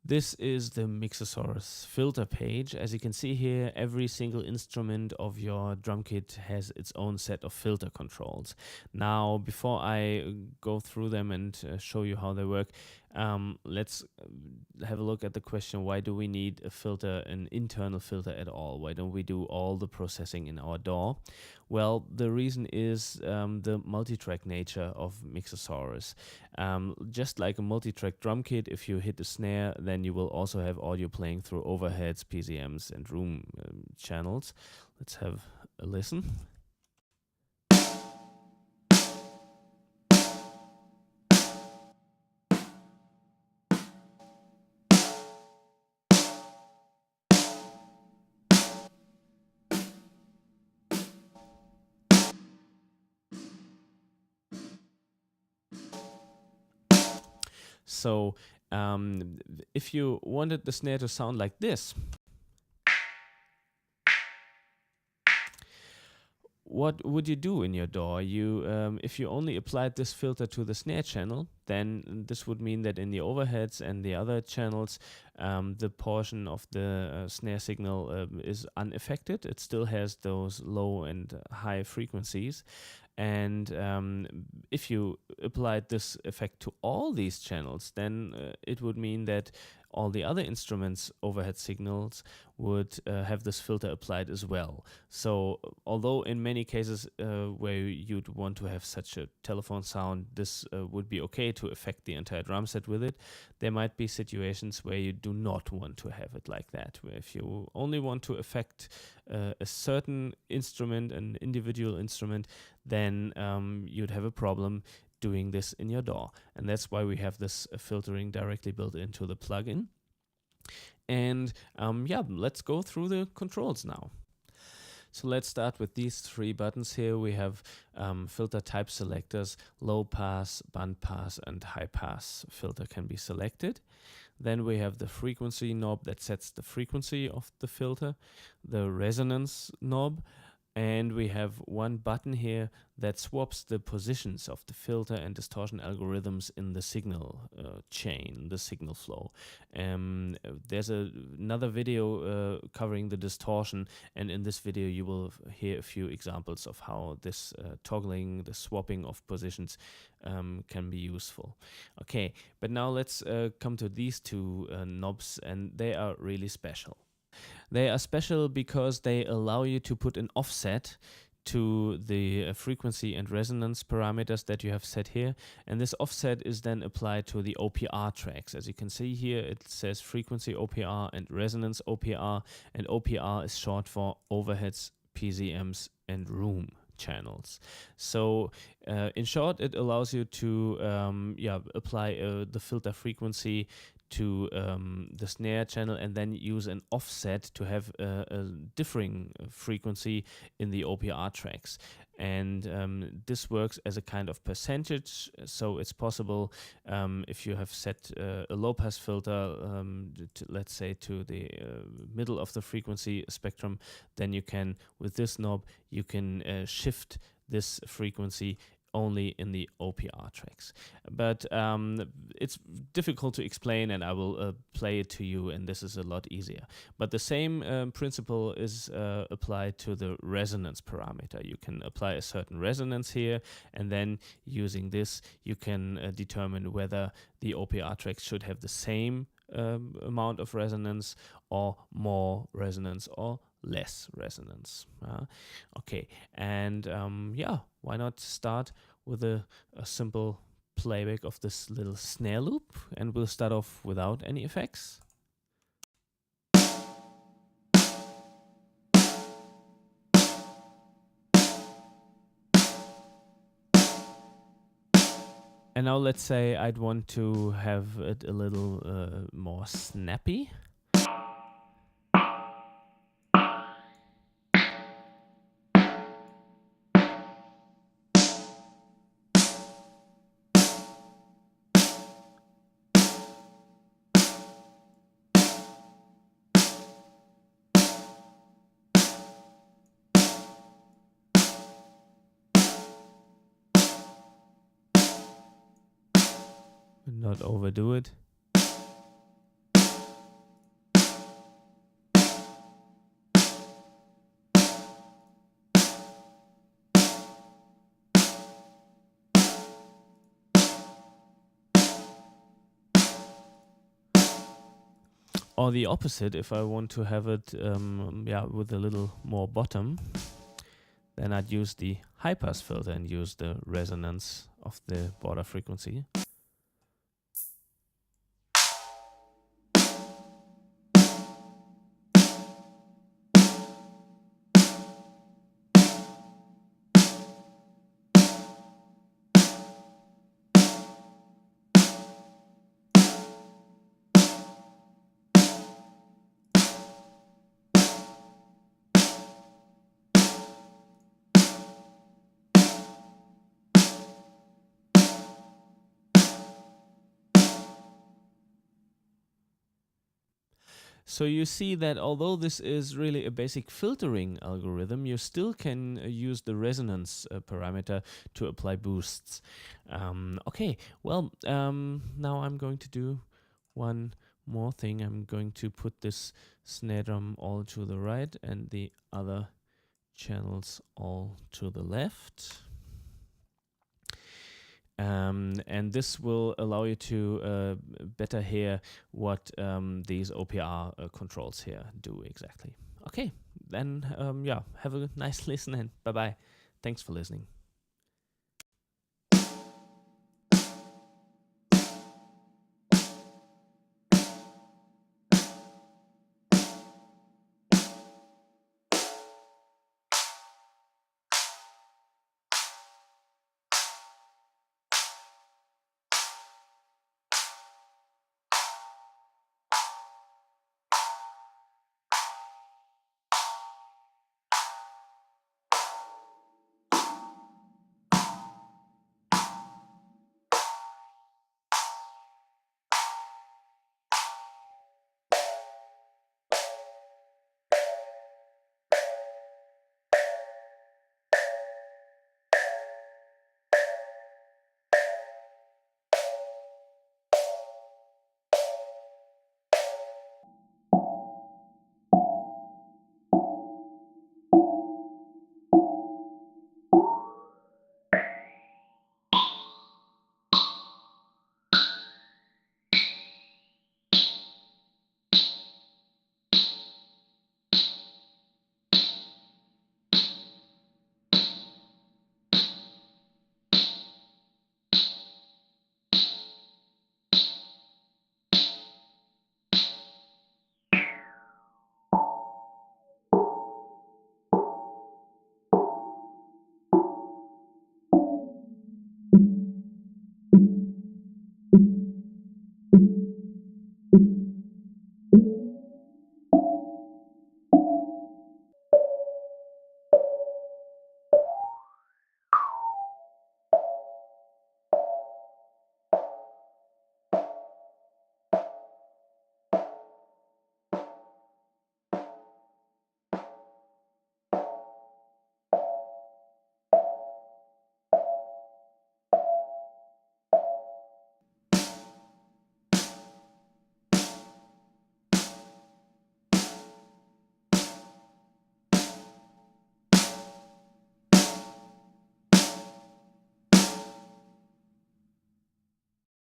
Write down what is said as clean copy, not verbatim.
This is the MIXOSAURUS filter page. As you can see here, every single instrument of your drum kit has its own set of filter controls. Now, before I go through them and show you how they work, let's have a look at the question, why do we need a filter, an internal filter at all? Why don't we do all the processing in our DAW? Well, the reason is the multi-track nature of MIXOSAURUS. Just like a multi-track drum kit, if you hit a snare, then you will also have audio playing through overheads, PZMs, and room channels. Let's have a listen. So if you wanted the snare to sound like this, what would you do in your DAW? If you only applied this filter to the snare channel, then this would mean that in the overheads and the other channels, the portion of the snare signal is unaffected. It still has those low and high frequencies. And if you applied this effect to all these channels, then it would mean that all the other instruments' overhead signals would have this filter applied as well. So although in many cases where you'd want to have such a telephone sound, this would be okay to affect the entire drum set with it, there might be situations where you do not want to have it like that, where if you only want to affect a certain instrument, an individual instrument, then you'd have a problem doing this in your DAW. And that's why we have this filtering directly built into the plugin. And yeah, let's go through the controls now. So let's start with these three buttons here. We have filter type selectors, low pass, band pass, and high pass filter can be selected. Then we have the frequency knob that sets the frequency of the filter, the resonance knob, and we have one button here that swaps the positions of the filter and distortion algorithms in the signal chain, the signal flow. There's another video covering the distortion, and in this video you will hear a few examples of how this toggling, the swapping of positions can be useful. Okay, but now let's come to these two knobs, and they are really special. They are special because they allow you to put an offset to the frequency and resonance parameters that you have set here, and this offset is then applied to the OPR tracks. As you can see here, it says frequency OPR and resonance OPR, and OPR is short for overheads, PZMs, and room channels. So in short, it allows you to apply the filter frequency to the snare channel and then use an offset to have a differing frequency in the OPR tracks. And this works as a kind of percentage, so it's possible if you have set a low pass filter, let's say to the middle of the frequency spectrum, then you can, with this knob, you can shift this frequency only in the OPR tracks. But it's difficult to explain, and I will play it to you, and this is a lot easier. But the same principle is applied to the resonance parameter. You can apply a certain resonance here, and then using this you can determine whether the OPR tracks should have the same amount of resonance, or more resonance, or less resonance. Okay, and yeah, why not start with a simple playback of this little snare loop, and we'll start off without any effects. And now let's say I'd want to have it a little more snappy. Not overdo it. Or the opposite, if I want to have it with a little more bottom, then I'd use the high pass filter and use the resonance of the border frequency. So you see that although this is really a basic filtering algorithm, you still can use the resonance parameter to apply boosts. Okay, well, now I'm going to do one more thing. I'm going to put this snare drum all to the right and the other channels all to the left. And this will allow you to better hear what these OPR controls here do exactly. Okay, then have a nice listen and bye-bye. Thanks for listening.